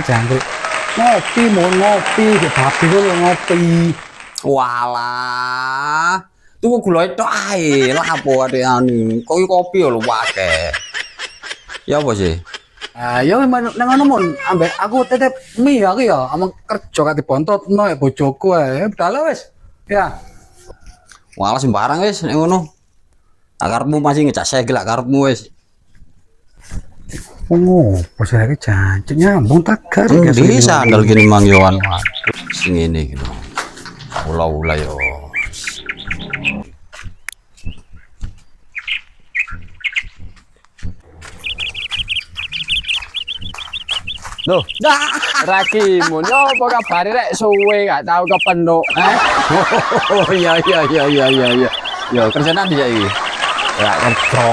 jangkrik. Ngopi mau ngopi, di babi kok ngopi. Walah. Tuku gula tok ae. Lah apa ade anu. Kopi lho akeh. Ya apa sih? Ya memang nang ngono mon, ambek aku tetep mie aku ya, amang kerja kate bontotno ya bojoku ae. Dalah wis. Ya. Walah sembarang wis nek ngono. Akarmu masih ngejak segel akarmu wis. Oh, pas lagi jancuk nyambung tak gar. Bisa andal gini mang Yohan. Sing ngene gitu. Ula-ula yo. Loh, Rakimu, apa kabar rek suwe gak tahu kepenuk. Oh iya. Ya kerjaan dia iki. Ya kerja.